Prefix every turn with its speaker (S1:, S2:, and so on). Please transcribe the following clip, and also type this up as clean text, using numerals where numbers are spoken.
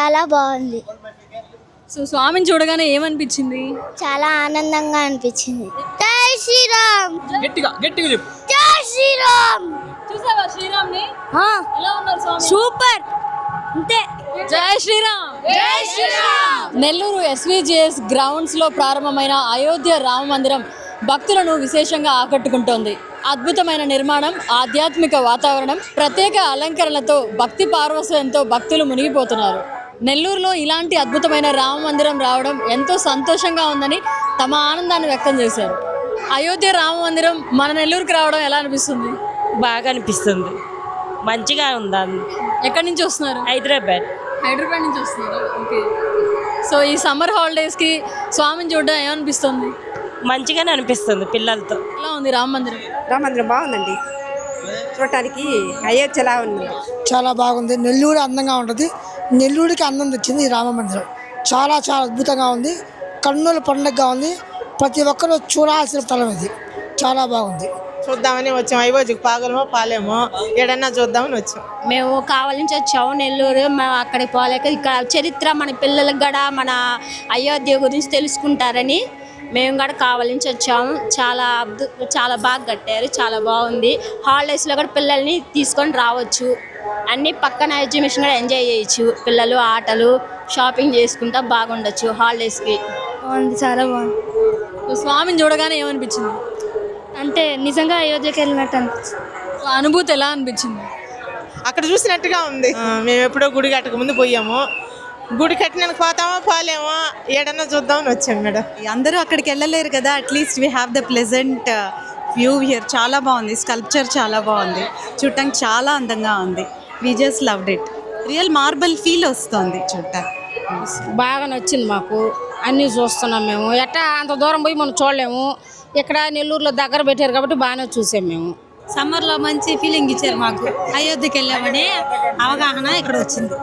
S1: చాలా బాగుంది.
S2: సో స్వామిని చూడగానే ఏమనిపించింది?
S1: చాలా ఆనందంగా అనిపించింది. జై శ్రీరామ్.
S3: గట్టిగా గట్టిగా చెప్పు.
S1: జై శ్రీరామ్.
S2: చూసావా శ్రీరామ్ని? ఎలా ఉన్నారు స్వామి?
S1: సూపర్. అంతే.
S2: జై శ్రీరామ్.
S1: జై శ్రీరామ్.
S2: నెల్లూరు ఎస్విజిఎస్ గ్రౌండ్స్ లో ప్రారంభమైన అయోధ్య రామ మందిరం భక్తులను విశేషంగా ఆకట్టుకుంటోంది. అద్భుతమైన నిర్మాణం, ఆధ్యాత్మిక వాతావరణం, ప్రత్యేక అలంకరణలతో భక్తి పార్వశ్యంతో భక్తులు మునిగిపోతున్నారు. నెల్లూరులో ఇలాంటి అద్భుతమైన రామ మందిరం రావడం ఎంతో సంతోషంగా ఉందని తమ ఆనందాన్ని వ్యక్తం చేశారు. అయోధ్య రామ మందిరం మన నెల్లూరుకి రావడం ఎలా అనిపిస్తుంది?
S4: బాగా అనిపిస్తుంది, మంచిగా ఉంది.
S2: ఎక్కడి నుంచి వస్తున్నారు?
S4: హైదరాబాద్
S2: నుంచి వస్తున్నారు. ఓకే. సో ఈ సమ్మర్ హాలిడేస్కి స్వామిని చూడడం ఏమనిపిస్తుంది?
S4: మంచిగానే అనిపిస్తుంది పిల్లలతో.
S2: ఎలా ఉంది రామ మందిరం?
S5: రామ మందిరం బాగుందండి, చూడటానికి అయోధ్యలా ఉంది.
S6: చాలా బాగుంది. నెల్లూరు అందంగా ఉంటుంది. నెల్లూరుకి అందం తెచ్చింది ఈ రామ మందిరం. చాలా చాలా అద్భుతంగా ఉంది. కన్నుల పండుగగా ఉంది. ప్రతి ఒక్కరూ చూడాల్సిన స్థలం ఇది. చాలా బాగుంది.
S7: చూద్దామని వచ్చాము. అయోధ్యకు పాగలమో పాలేమో ఏడన్నా చూద్దామని వచ్చాం.
S8: మేము కావాలి నుంచి వచ్చాము నెల్లూరు. మేము అక్కడికి పోలేక ఇక్కడ చరిత్ర మన పిల్లలకు కూడా మన అయోధ్య గురించి తెలుసుకుంటారని మేము కూడా కావాలి నుంచి వచ్చాము. చాలా బాగా కట్టారు, చాలా బాగుంది. హాలిడేస్లో కూడా పిల్లల్ని తీసుకొని రావచ్చు. అన్ని పక్కన ఎగ్జిబిషన్ కూడా ఎంజాయ్ చేయొచ్చు. పిల్లలు ఆటలు షాపింగ్ చేసుకుంటా బాగుండొచ్చు హాలిడేస్కి.
S1: బాగుంది, చాలా బాగుంది.
S2: స్వామిని చూడగానే ఏమనిపించింది?
S1: అంటే నిజంగా అయోధ్యకి వెళ్ళినట్టు అనిపించింది.
S2: సో అనుభూతి ఎలా అనిపించింది?
S7: అక్కడ చూసినట్టుగా ఉంది. మేము ఎప్పుడో గుడి కట్టక ముందు పోయాము. గుడి కట్టినాక పోతామో పాలేమో ఏడన్నా చూద్దామని వచ్చాము మేడం.
S9: అందరూ అక్కడికి వెళ్ళలేరు కదా, at least we have the pleasant view here. చాలా బాగుంది, స్కల్ప్చర్ చాలా బాగుంది, చూడటానికి చాలా అందంగా ఉంది. We just loved it. Real marble feel వస్తుంది చూడటానికి.
S8: బాగా నచ్చింది మాకు. అన్నీ చూస్తున్నాం మేము. ఎట్టా అంత దూరం పోయి మనం చూడలేము. ఇక్కడ నెల్లూరులో దగ్గర పెట్టారు కాబట్టి బాగానే చూసాం మేము.
S9: సమ్మర్లో మంచి ఫీలింగ్ ఇచ్చారు మాకు. అయోధ్యకి వెళ్ళామని అవగాహన ఇక్కడ వచ్చింది.